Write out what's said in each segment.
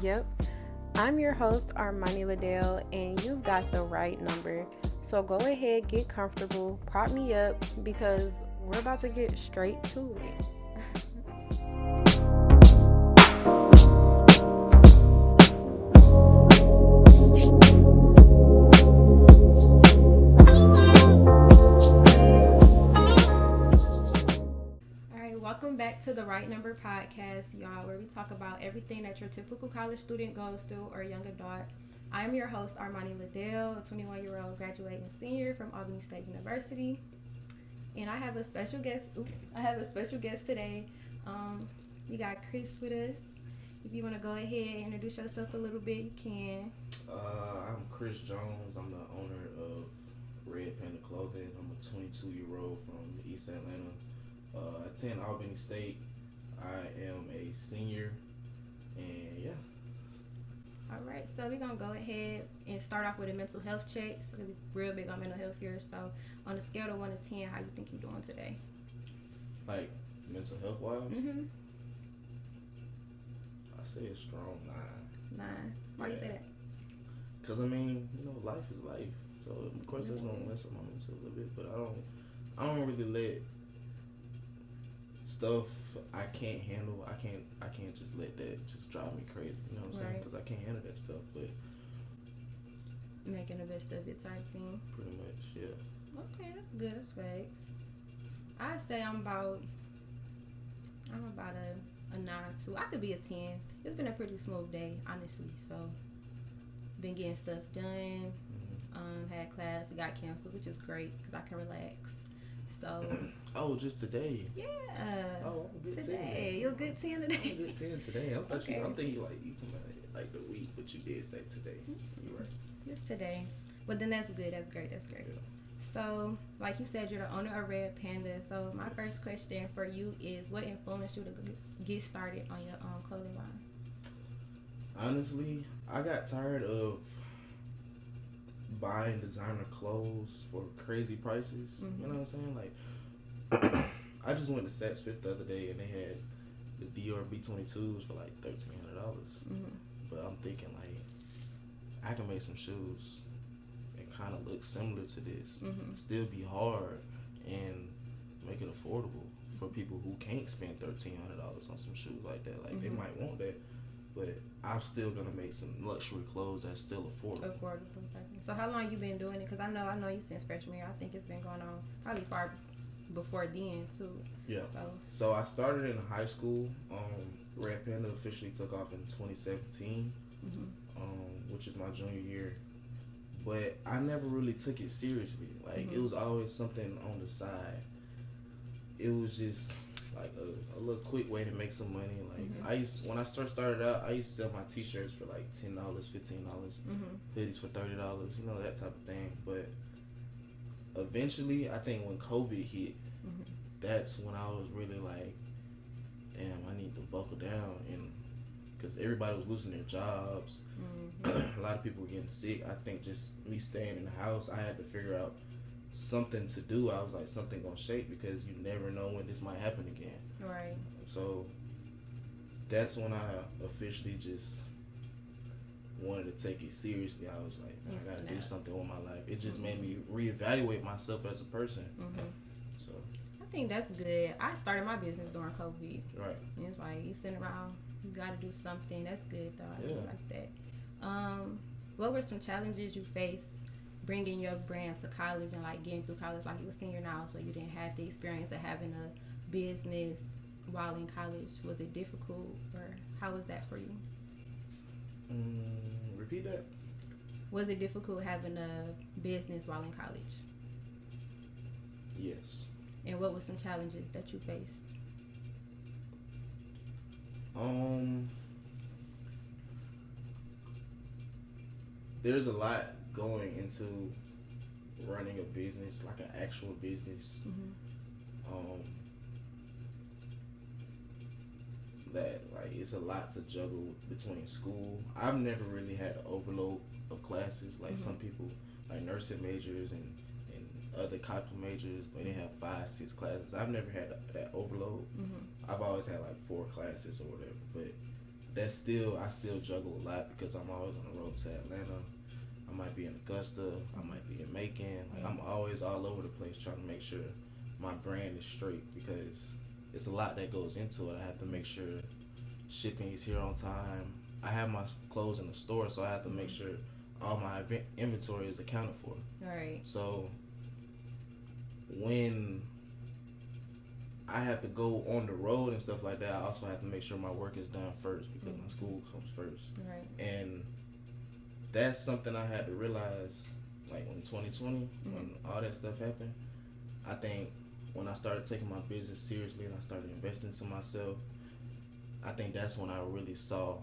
Yep. I'm your host, Armani LaDalė, and you've got the right number. So go ahead, get comfortable, prop me up, because we're about to get straight to it. Welcome back to the Right Number podcast, y'all, where we talk about everything that your typical college student goes through or young adult. I'm your host, Armani LaDalė, a 21-year-old graduating senior from Albany State University, and I have a special guest. Today. We got Chris with us. If you want to go ahead and introduce yourself a little bit, you can. I'm Chris Jones. I'm the owner of Red Panda clothing. I'm a 22-year-old from East Atlanta. I attend Albany State. I am a senior, and yeah. All right, so we're going to go ahead and start off with a mental health check. So we're real big on mental health here. So on a scale of 1 to 10, how you think you're doing today? Like, mental health wise? Mm-hmm. I say a strong 9. 9. Why you say that? Because, life is life. So, of course, that's going to mess with my mental a little bit. But I don't really let stuff I can't handle. I can't just let that just drive me crazy. You know what I'm saying? Because I can't handle that stuff. But making the best of it type thing. Pretty much, yeah. Okay, that's good. That's facts. I'd say I'm about a 9 too. I could be a 10. It's been a pretty smooth day, honestly. So been getting stuff done. Had class, it got canceled, which is great because I can relax. So. Just today? Yeah. Oh, I'm a good today. 10. You're a good 10 today? I'm a good 10 today. I'm thinking you talking about the week, but you did say today. You're right. It's today. But then that's good. That's great. Yeah. So, like you said, you're the owner of Red Panda. So, my first question for you is, what influenced you to get started on your clothing line? Honestly, I got tired of buying designer clothes for crazy prices. Mm-hmm. You know what I'm saying? Like, I just went to Saks Fifth the other day and they had the Dior B22s for like $1,300. Mm-hmm. But I'm thinking like, I can make some shoes and kind of look similar to this, still be hard and make it affordable for people who can't spend $1,300 on some shoes like that. Like they might want that, but I'm still gonna make some luxury clothes that's still affordable. So how long you been doing it? Because I know you since freshman year. I think it's been going on probably far before then too. Yeah. So I started in high school. Red Panda officially took off in 2017, which is my junior year. But I never really took it seriously. Like it was always something on the side. It was just like a little quick way to make some money. Like when I started out, I used to sell my t-shirts for like $10, $15, hoodies for $30, that type of thing. But eventually, I think when COVID hit, that's when I was really like, damn, I need to buckle down, and because everybody was losing their jobs, a lot of people were getting sick. I think just me staying in the house, I had to figure out something to do. I was like, something gonna shake because you never know when this might happen again. Right. So that's when I officially just wanted to take it seriously. I was like, I gotta do something with my life. It just made me reevaluate myself as a person. So I think that's good. I started my business during COVID. Right. And it's like you sitting around, you gotta do something. That's good though. I do like that. What were some challenges you faced bringing your brand to college and like getting through college? Like you were senior now, so you didn't have the experience of having a business while in college. Was it difficult, or how was that for you? Repeat that. Was it difficult having a business while in college? Yes. And what were some challenges that you faced? There's a lot going into running a business, like an actual business. That like it's a lot to juggle between school. I've never really had an overload of classes like some people, like nursing majors and other copy majors where they have 5-6 classes. I've never had that overload. I've always had like 4 classes or whatever, but I still juggle a lot because I'm always on the road to Atlanta. I might be in Augusta, I might be in Macon. Like I'm always all over the place trying to make sure my brand is straight because it's a lot that goes into it. I have to make sure shipping is here on time. I have my clothes in the store, so I have to make sure all my inventory is accounted for. Right. So when I have to go on the road and stuff like that, I also have to make sure my work is done first because my school comes first. Right. And that's something I had to realize, like in 2020, when all that stuff happened. I think when I started taking my business seriously and I started investing to myself, I think that's when I really saw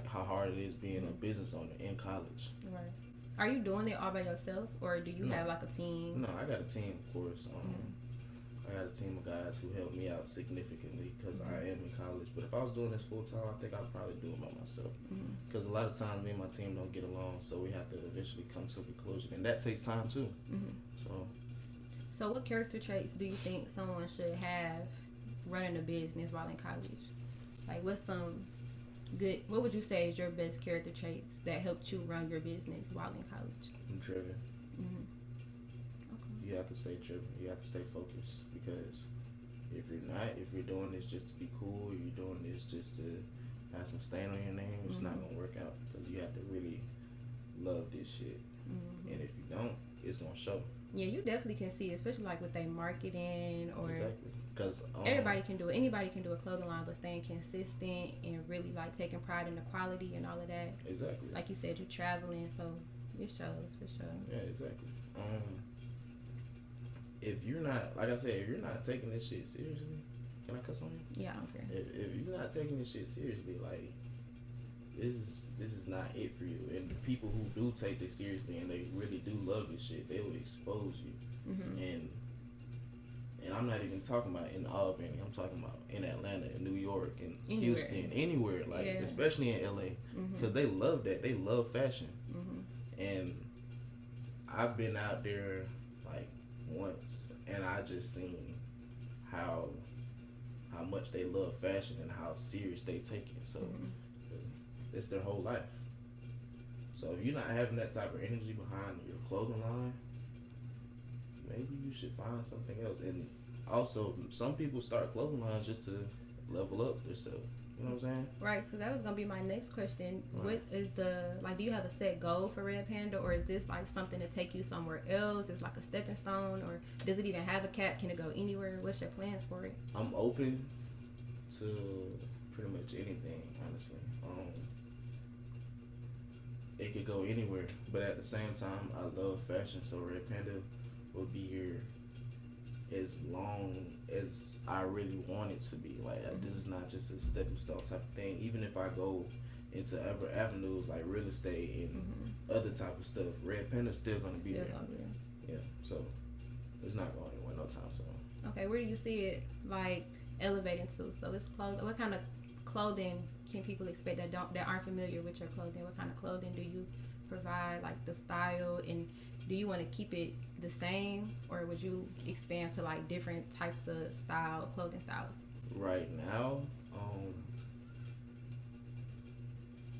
how hard it is being a business owner in college. Right. Are you doing it all by yourself, or do you have like a team? No, I got a team, of course. I got a team of guys who help me out significantly because I am in college. But if I was doing this full time, I think I'd probably do it by myself. Because a lot of times me and my team don't get along, so we have to eventually come to a conclusion, and that takes time too. So what character traits do you think someone should have running a business while in college? Like, what would you say is your best character traits that helped you run your business while in college? I'm driven. You have to stay driven. You have to stay focused because if you're doing this just to be cool, you're doing this just to have some stain on your name, it's not gonna work out because you have to really love this shit. And if you don't, it's gonna show. Yeah, you definitely can see, especially like with their marketing or exactly. Because everybody can do it. Anybody can do a clothing line, but staying consistent and really like taking pride in the quality and all of that. Exactly. Like you said, you're traveling, so it shows for sure. Yeah, exactly. If you're not, like I said, if you're not taking this shit seriously, can I cuss on you? Yeah, I don't care. If you're not taking this shit seriously, like this is not it for you. And the people who do take this seriously and they really do love this shit, they will expose you. And I'm not even talking about in Albany. I'm talking about in Atlanta, in New York, in Houston, anywhere. Like especially in LA, because they love that. They love fashion. And I've been out there like once, and I just seen how much they love fashion and how serious they take it. So it's their whole life. So if you're not having that type of energy behind your clothing line, maybe you should find something else. And also, some people start clothing lines just to level up themselves. You know what I'm saying? Right, because that was going to be my next question. Right. What is do you have a set goal for Red Panda, or is this like something to take you somewhere else? It's like a stepping stone, or does it even have a cap? Can it go anywhere? What's your plans for it? I'm open to pretty much anything, honestly. It could go anywhere, but at the same time, I love fashion, so Red Panda will be here as long as I really want it to be. Like, this is not just a stepping stone type of thing. Even if I go into other avenues like real estate and other type of stuff, Red Panda's still gonna be there. Yeah, so it's not going anywhere no time soon. Okay, where do you see it like elevating to? So it's clothes. What kind of clothing can people expect that aren't familiar with your clothing? What kind of clothing do you provide? Like the style, and do you want to keep it the same, or would you expand to like different types of clothing styles? Right now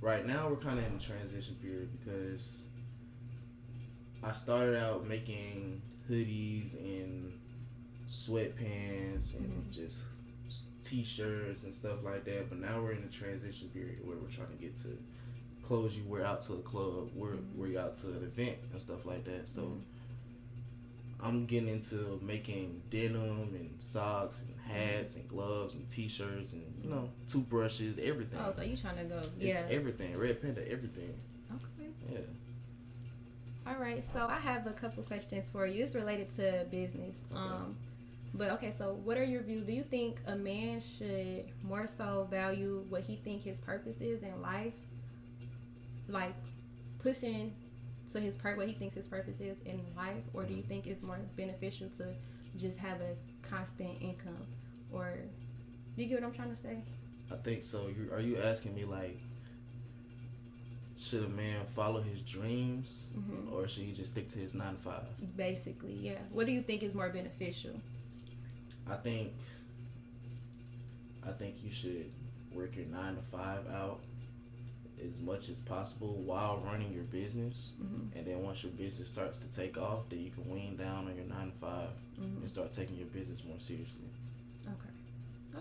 we're kind of in a transition period because I started out making hoodies and sweatpants and just t-shirts and stuff like that, but now we're in a transition period where we're trying to get to clothes you wear out to the club, wear you out to an event and stuff like that. So I'm getting into making denim and socks and hats and gloves and t-shirts and toothbrushes, everything. Oh, so you trying to go? It's everything. Red Panda, everything. Okay. Yeah. All right. So I have a couple questions for you. It's related to business. Okay. So what are your views? Do you think a man should more so value what he think his purpose is in life, like pushing to what he thinks his purpose is in life, or do you think it's more beneficial to just have a constant income? Or do you get what I'm trying to say? I think so. Are you asking me like, should a man follow his dreams, Mm-hmm. or should he just stick to his 9 to 5? Basically, yeah. What do you think is more beneficial? I think you should work your 9 to 5 out as much as possible while running your business, Mm-hmm. and then once your business starts to take off, then you can wean down on your 9 to 5 Mm-hmm. and start taking your business more seriously.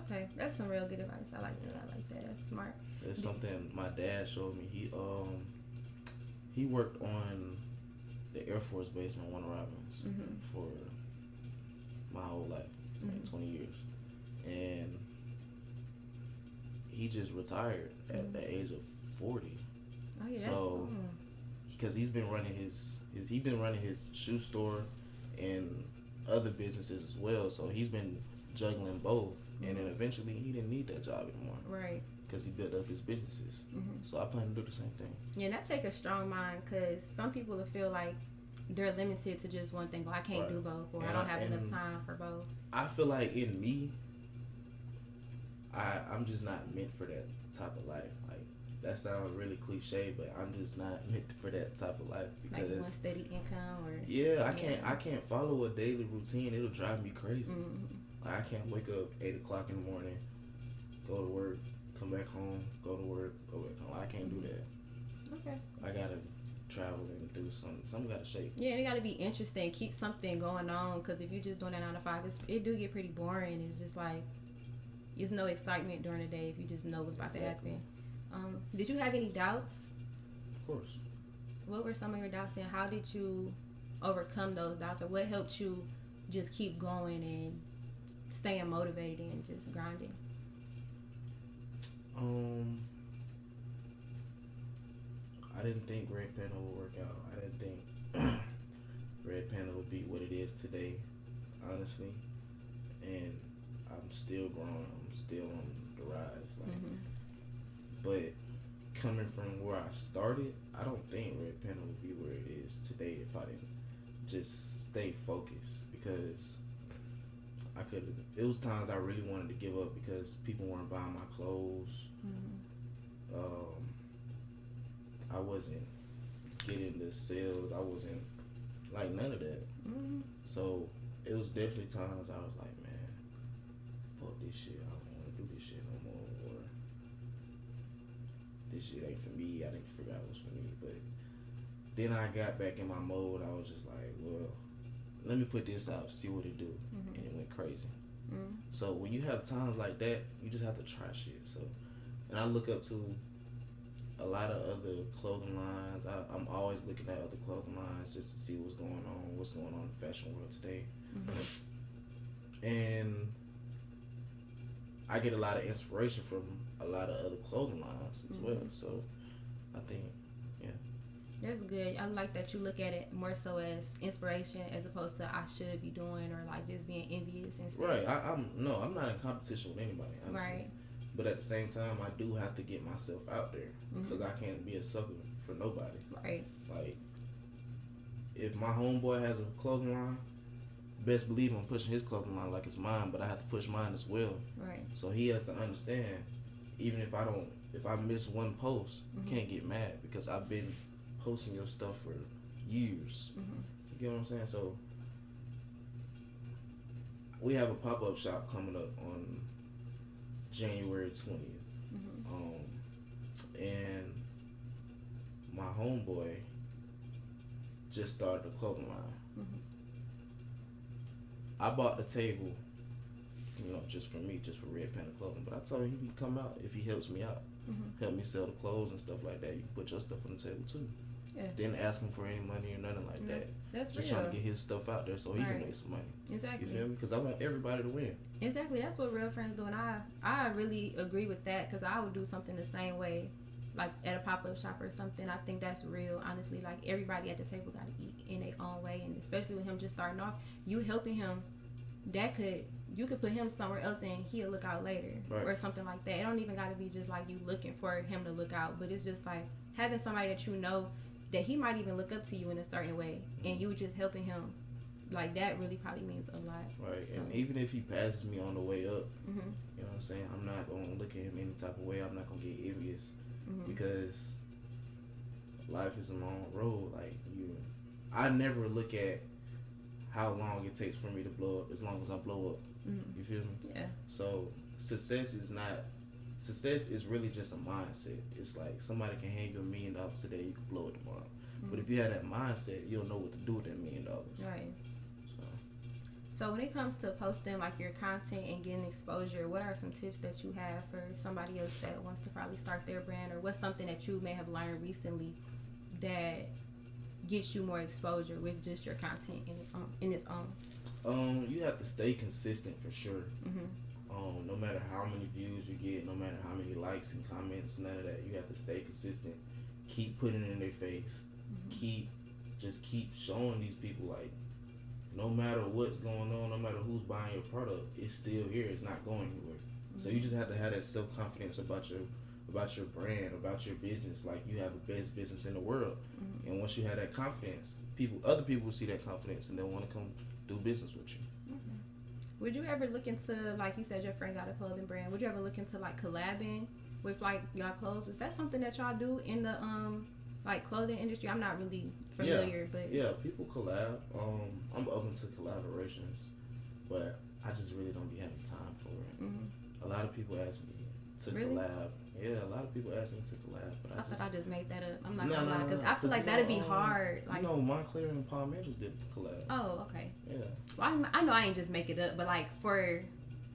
Okay, that's some real good advice. I like that. That's smart. It's something my dad showed me. He worked on the Air Force Base in Warner Robins Mm-hmm. for my whole life, like Mm-hmm. 20 years, and he just retired at the age of 40. Oh yeah, So, because he's been running his shoe store and other businesses as well. So he's been juggling both, and then eventually he didn't need that job anymore right. because he built up his businesses. Mm-hmm. So I plan to do the same thing. Yeah, that take a strong mind because some people will feel like they're limited to just one thing. Well, I can't do both, or I don't have enough time for both. I feel like in me, I'm just not meant for that type of life. Like, that sounds really cliche, but I'm just not meant for that type of life because Like one steady income, or I can't follow a daily routine. It'll drive me crazy. Mm-hmm. Like, I can't wake up 8 o'clock in the morning, go to work, come back home, go to work, go back home. I can't do that. Okay. I gotta travel and do something. Something gotta shake. Yeah, and it gotta be interesting. Keep something going on, because if you just doing that 9 to 5, it do get pretty boring. It's just like there's no excitement during the day if you just know what's about to happen. Did you have any doubts? Of course. What were some of your doubts, and how did you overcome those doubts, or what helped you just keep going and staying motivated and just grinding? I didn't think Red Panda would work out. I didn't think Red Panda would be what it is today, honestly. And I'm still growing. I'm still on the rise. Like, but coming from where I started, I don't think Red Panda would be where it is today if I didn't just stay focused. Because it was times I really wanted to give up because people weren't buying my clothes. I wasn't getting the sales. I wasn't like none of that. So it was definitely times I was like, man, fuck this shit. I don't want to do this shit no more. Or this shit ain't for me. I didn't figure out what's for me. But then I got back in my mode. I was just like, well, let me put this out, see what it do. And it went crazy. So when you have times like that, you just have to try shit. So, and I look up to a lot of other clothing lines. I'm always looking at other clothing lines just to see what's going on in the fashion world today. And I get a lot of inspiration from a lot of other clothing lines as well. So I think, that's good. I like that you look at it more so as inspiration as opposed to I should be doing, or like just being envious and stuff. right. I'm not in competition with anybody, honestly. Right. But at the same time, I do have to get myself out there because I can't be a sucker for nobody. Right. Like, if my homeboy has a clothing line, best believe I'm pushing his clothing line like it's mine, but I have to push mine as well. Right. So he has to understand, even if I miss one post, you can't get mad because I've been posting your stuff for years. You get what I'm saying? So we have a pop-up shop coming up on January 20th. And my homeboy just started a clothing line. I bought the table, just for me, just for Red Panda clothing. But I told him he can come out if he helps me out. Help me sell the clothes and stuff like that. You can put your stuff on the table too. Yeah. Didn't ask him for any money or nothing like that. That's just real. trying to get his stuff out there so he can make some money. Exactly. You feel me? Because I want everybody to win. Exactly. That's what real friends do, and I really agree with that because I would do something the same way, like at a pop-up shop or something. I think that's real. Honestly, like everybody at the table got to eat in their own way, and especially with him just starting off, you helping him. You could put him somewhere else and he'll look out later, or something like that. It don't even got to be just like you looking for him to look out, but it's just like having somebody that you know that he might even look up to you in a certain way, and you just helping him. Like that really probably means a lot. Right, so. And even if he passes me on the way up, you know what I'm saying, I'm not gonna look at him any type of way. I'm not gonna get envious because life is a long road. Like I never look at how long it takes for me to blow up as long as I blow up. You feel me? Yeah. So success is really just a mindset. It's like somebody can hand you $1 million today, you can blow it tomorrow. But if you have that mindset, you'll know what to do with that $1 million. Right. So when it comes to posting like your content and getting exposure, what are some tips that you have for somebody else that wants to probably start their brand, or what's something that you may have learned recently that gets you more exposure with just your content in its own? You have to stay consistent for sure. No matter how many views you get, no matter how many likes and comments, none of that. You have to stay consistent. Keep putting it in their face. Keep showing these people, like, no matter what's going on, no matter who's buying your product, it's still here. It's not going anywhere. So you just have to have that self-confidence about your brand, about your business. Like, you have the best business in the world. And once you have that confidence, other people will see that confidence and they'll want to come do business with you. Would you ever look into, like you said, your friend got a clothing brand, would you ever look into like collabing with like y'all clothes? Is that something that y'all do in the like clothing industry? I'm not really familiar, but yeah, people collab. I'm open to collaborations, but I just really don't be having time for it. A lot of people ask me to collab. Yeah, a lot of people ask me to collab, but I thought I just made that up. I'm not gonna lie, because I feel like that'd be hard. Like, Montclair and Palm Angels did collab. Oh, okay. Yeah. Well, I know I ain't just make it up, but like for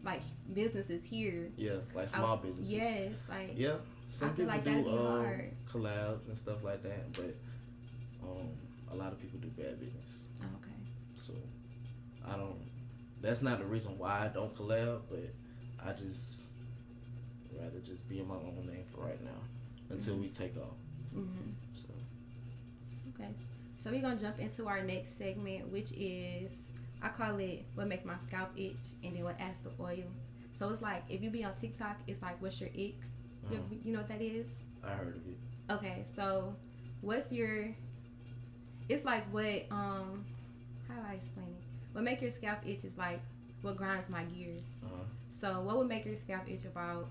like businesses here. Yeah, like small businesses. Yes, like. Yeah, some people like do hard. collabs and stuff like that, but a lot of people do bad business. Okay. So I don't. That's not the reason why I don't collab, but I just rather just be in my own lane for right now until we take off. So. Okay. So we're gonna jump into our next segment, which is, I call it what make my scalp itch, and then what adds the oil. So it's like, if you be on TikTok, it's like, what's your ick? You know what that is? I heard of it. Okay, so what's your? It's like what how do I explain it? What make your scalp itch is like what grinds my gears. So what would make your scalp itch about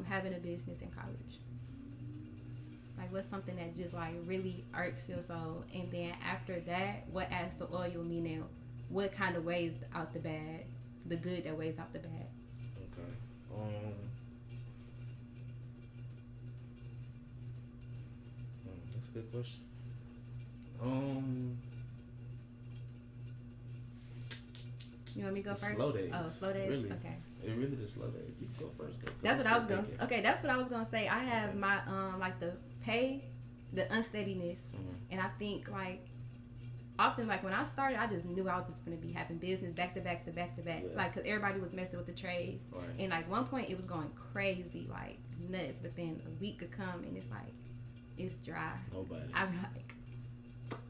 having a business in college? Like, what's something that just like really irks your soul? And then after that, what adds the oil? Meaning, what kind of weighs out the bad, the good that weighs out the bad? Okay. That's a good question. You want me to go first? Slow days. Oh, slow days. Really? Okay. It really the slow days. You can go first. That's what I was gonna. Okay, that's what I was gonna say. I have my like the unsteadiness, and I think like often like when I started, I just knew I was just gonna be having business back to back to back to back, like because everybody was messing with the trades, and like one point it was going crazy, like nuts. But then a week could come and it's like it's dry. Nobody. I'm like,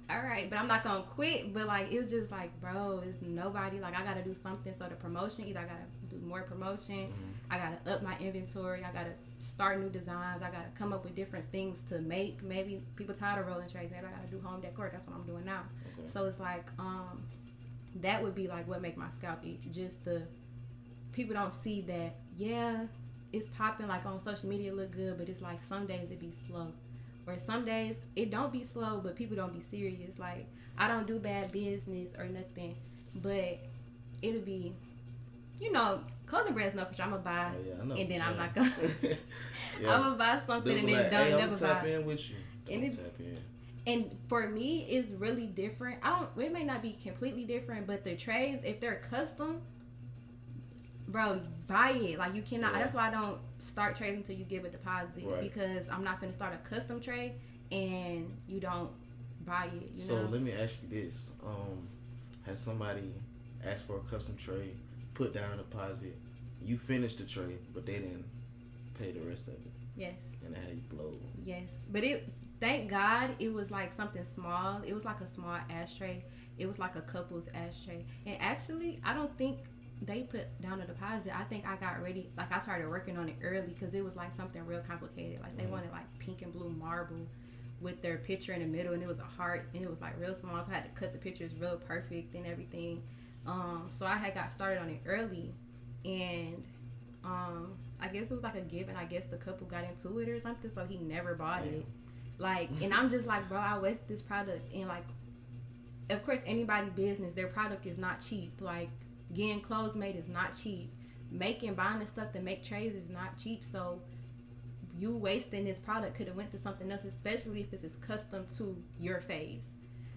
all right, but I'm not gonna quit. But like it's just like, bro, it's nobody. Like I gotta do something. So the promotion, either I gotta do more promotion, I gotta up my inventory, I gotta start new designs, I gotta come up with different things to make. Maybe people tired of rolling trades. Maybe I gotta do home decor. That's what I'm doing now. Okay. So it's like that would be like what make my scalp itch. Just the people don't see that. Yeah, it's popping like on social media, look good, but it's like some days it be slow. Or some days it don't be slow, but people don't be serious. Like I don't do bad business or nothing, but it'll be, clothing brands know for sure. I'm gonna buy, and then I'm not gonna. I'm gonna buy something and then don't never buy. Tap in with you. Tap in. And for me, it's really different. It may not be completely different, but the trades, if they're custom, bro, buy it. Like you cannot. That's why I don't start trades until you give a deposit, because I'm not gonna start a custom trade and you don't buy it. So let me ask you this: has somebody asked for a custom trade, put down a deposit, you finished the trade, but they didn't pay the rest of it? Yes. And that had you blow. Yes, but thank God it was like something small. It was like a small ashtray. It was like a couple's ashtray, and actually, I don't think they put down a deposit. I think I got ready, like I started working on it early because it was like something real complicated. Like they wanted like pink and blue marble with their picture in the middle, and it was a heart, and it was like real small, so I had to cut the pictures real perfect and everything. So I had got started on it early, and I guess it was like a gift, and I guess the couple got into it or something, so he never bought it. Like, and I'm just like, bro, I wasted this product. And like, of course, anybody business, their product is not cheap. Like, getting clothes made is not cheap. Buying the stuff to make trays is not cheap. So you wasting this product could have went to something else, especially if it's custom to your face.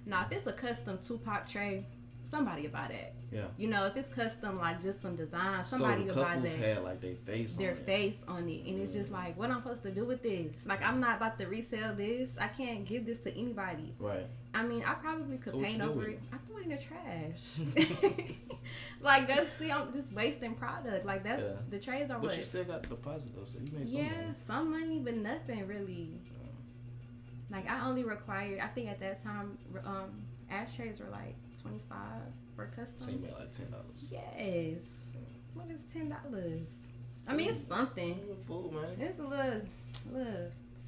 Now, if it's a custom Tupac tray, somebody will buy that. Yeah. You know, if it's custom, like just some design, somebody will buy that. So the couples had like their face on it. And it's just like, what I'm supposed to do with this? Like, I'm not about to resell this. I can't give this to anybody. Right. I mean, I probably could paint over it. I throw it in the trash. Like, I'm just wasting product. Like, that's, the trays are what? But you still got the deposit though, so you made some money. Yeah, some money, but nothing really. Like, I only required, I think at that time, ashtrays were like $25 for custom. So you made like $10. Yes. What is $10? I mean, it's something. It's a fool, man. It's a little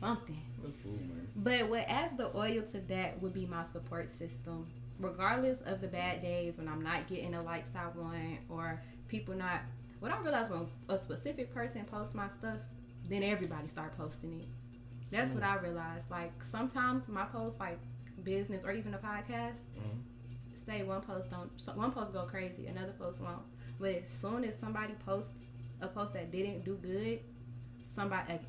something. It's a fool, man. But what adds the oil to that would be my support system. Regardless of the bad days when I'm not getting the likes I want, or people not. What I realized, when a specific person posts my stuff, then everybody start posting it. That's what I realized. Like, sometimes my posts, like business or even a podcast, say one post go crazy, another post won't. But as soon as somebody posts a post that didn't do good,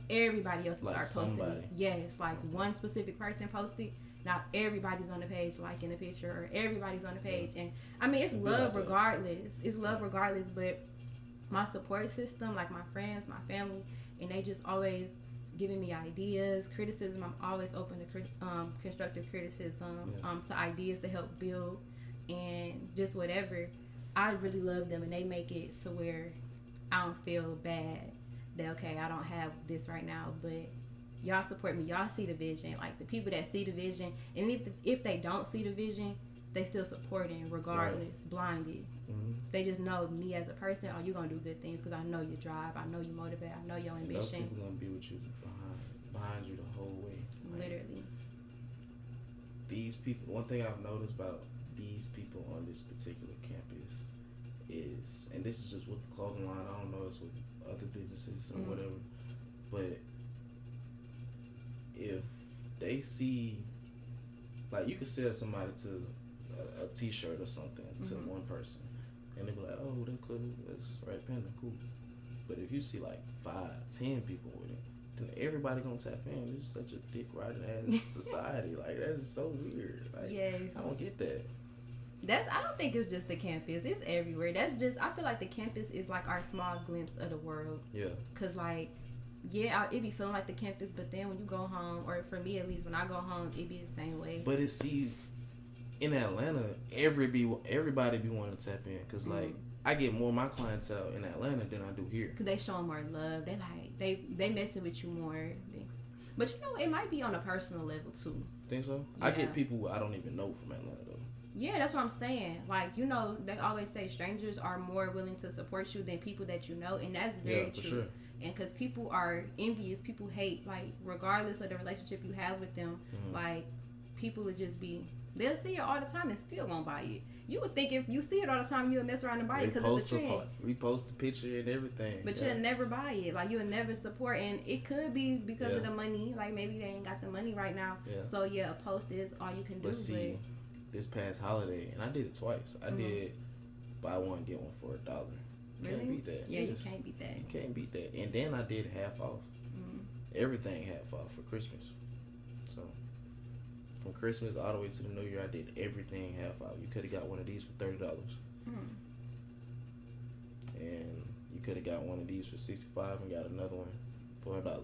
everybody else will start posting it. Yes, like one specific person posted. Now everybody's on the page liking the picture, or everybody's on the page. And I mean, it's love regardless. It's love regardless. But my support system, like my friends, my family, and they just always giving me ideas, criticism. I'm always open to constructive criticism, to ideas to help build, and just whatever. I really love them, and they make it to where I don't feel bad that, okay, I don't have this right now, but y'all support me. Y'all see the vision. Like, the people that see the vision, and if they don't see the vision, they still supporting regardless, blinded. They just know me as a person. Oh, you're gonna do good things because I know your drive. I know you motivate. I know your ambition. Those people gonna be with you behind you the whole way. Like, literally. These people. One thing I've noticed about these people on this particular campus is, and this is just with the clothing line. I don't know it's with other businesses or whatever, but if they see, like, you could sell somebody to a t-shirt or something to one person, and they be like, oh, that's cool, that's Red Panda, cool. But if you see like 5-10 people with it, then everybody gonna tap in. It's such a dick riding ass society. Like, that's so weird. Like, I don't get that. I don't think it's just the campus. It's everywhere. I feel like the campus is like our small glimpse of the world. Yeah. Cause like, it be feeling like the campus, but then when you go home, or for me at least, when I go home, it be the same way. But in Atlanta, everybody be wanting to tap in, cause like, I get more of my clientele in Atlanta than I do here. Cause they show them more love. They like they messing with you more. But you know, it might be on a personal level too. Think so? Yeah. I get people I don't even know from Atlanta though. Yeah, that's what I'm saying. Like, you know, they always say strangers are more willing to support you than people that you know, and that's very true. Sure. And because people are envious, people hate, like, regardless of the relationship you have with them, like, people would just they'll see it all the time and still won't buy it. You would think if you see it all the time, you would mess around and buy it because it's a trend. Repost the picture and everything. But you'll never buy it. Like, you'll never support. And it could be because of the money. Like, maybe they ain't got the money right now. Yeah. So, a post is all you can do. But see, this past holiday, and I did it twice. I did buy one, get one for $1. Really? Can't beat that. Yeah, you can't beat that. You can't beat that. And then I did half off. Everything half off for Christmas. So, from Christmas all the way to the New Year, I did everything half off. You could have got one of these for $30. And you could have got one of these for $65 and got another one for $1.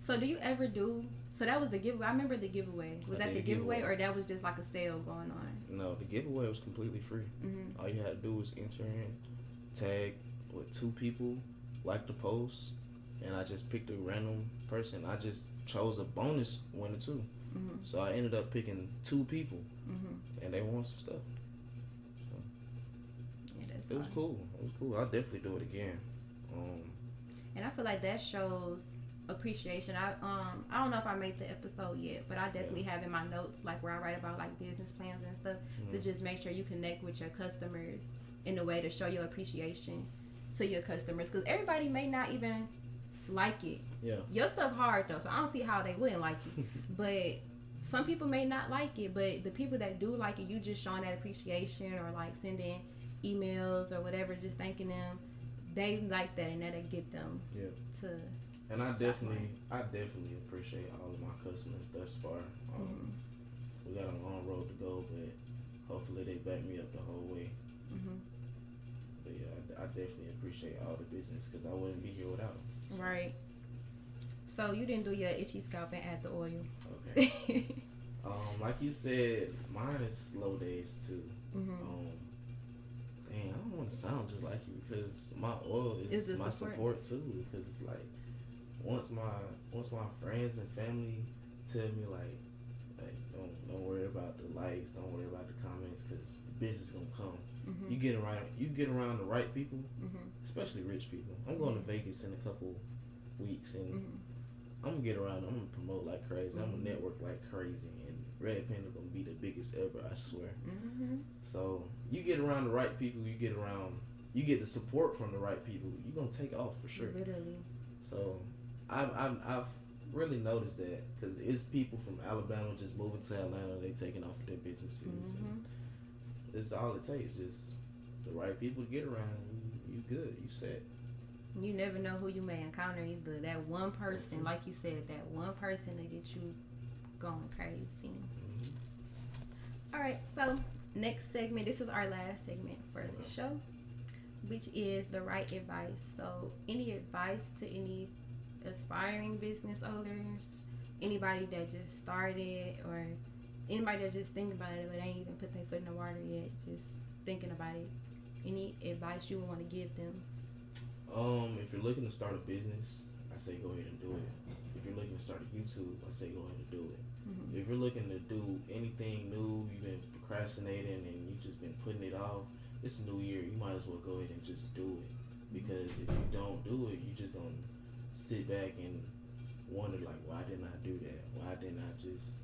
So do you ever do? So that was the giveaway. I remember the giveaway. Was that the giveaway, or that was just like a sale going on? No, the giveaway was completely free. All you had to do was enter in, tag with 2 people, like the post, and I just picked a random person. I just chose a bonus winner too. So I ended up picking 2 people, and they won some stuff. So, it was cool. It was cool. I'll definitely do it again. And I feel like that shows appreciation. I don't know if I made the episode yet, but I definitely have in my notes, like, where I write about like business plans and stuff, to just make sure you connect with your customers in a way to show your appreciation to your customers, because everybody may not even like it. Yeah. Your stuff hard though, so I don't see how they wouldn't like it. But some people may not like it, but the people that do like it, you just showing that appreciation or like sending emails or whatever, just thanking them. They like that, and that'll get them to. And I definitely appreciate all of my customers thus far. We got a long road to go, but hopefully they back me up the whole way. But yeah, I definitely appreciate all the business because I wouldn't be here without them. Right. So you didn't do your itchy scalp and add the oil. Okay. Like you said, mine is slow days too. Dang, I don't want to sound just like you because my oil is my support too. Because it's like once my friends and family tell me like don't worry about the likes, don't worry about the comments because the business gonna come. You get around the right people, especially rich people. I'm going to Vegas in a couple weeks and I'm gonna get around. I'm gonna promote like crazy. I'm gonna network like crazy, and Red Panda gonna be the biggest ever. I swear. So you get around the right people. You get the support from the right people. You're gonna take off for sure. Literally. So I've really noticed that because it's people from Alabama just moving to Atlanta. They taking off with their businesses. And it's all it takes. Just the right people to get around. You good. You set. You never know who you may encounter either. That one person, like you said, that one person to get you going crazy. All right, so next segment. This is our last segment for the show, which is the right advice. So any advice to any aspiring business owners, anybody that just started, or anybody that just thinking about it but ain't even put their foot in the water yet, just thinking about it. Any advice you want to give them? If you're looking to start a business, I say go ahead and do it. If you're looking to start a YouTube, I say go ahead and do it. If you're looking to do anything new, you've been procrastinating and you've just been putting it off, it's a new year. You might as well go ahead and just do it. Because if you don't do it, you're just going to sit back and wonder like, why didn't I do that? Why didn't I just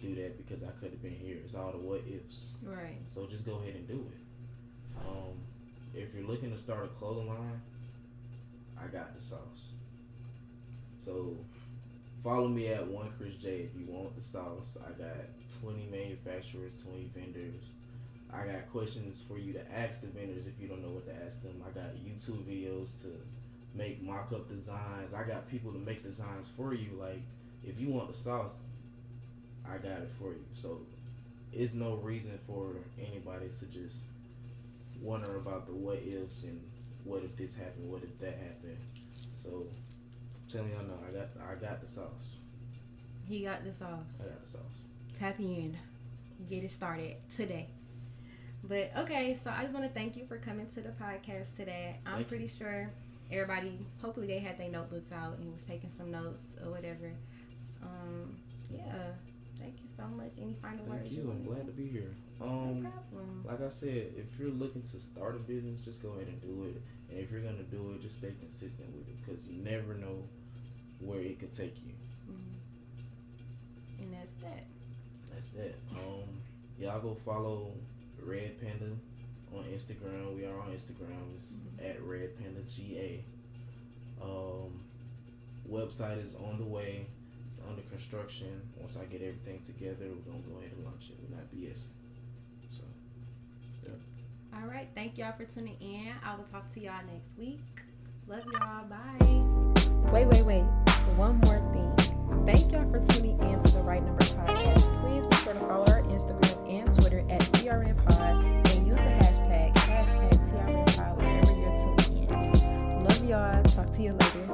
do that? Because I could have been here. It's all the what ifs. Right. So just go ahead and do it. If you're looking to start a clothing line, I got the sauce. So follow me at One Chris J if you want the sauce. I got 20 manufacturers, 20 vendors. I got questions for you to ask the vendors if you don't know what to ask them. I got YouTube videos to make mock-up designs. I got people to make designs for you. Like, if you want the sauce, I got it for you. So it's no reason for anybody to just wonder about the what ifs and what if this happened, what if that happened. So tell me, I know I got the sauce. He got the sauce. I got the sauce. Tap in, get it started today. But okay, so I just want to thank you for coming to the podcast today. I'm pretty sure everybody, hopefully they had their notebooks out and was taking some notes or whatever. Yeah, thank you so much. Any final words? Thank you. I'm glad to be here. No problem. Like I said, if you're looking to start a business, just go ahead and do it. And if you're gonna do it, just stay consistent with it because you never know where it could take you. And that's that. That's that. Y'all go follow Red Panda on Instagram. We are on Instagram. It's at Red Panda GA. Website is on the way. It's under construction. Once I get everything together, we're gonna go ahead and launch it. We're not BSing. So, yeah. All right. Thank y'all for tuning in. I will talk to y'all next week. Love y'all. Bye. Wait. One more thing. Thank y'all for tuning in to the Right Number Podcast. Please be sure to follow our Instagram and Twitter at TRNPod and use the hashtag TRNPod whenever you're tuning in. Love y'all. Talk to you later.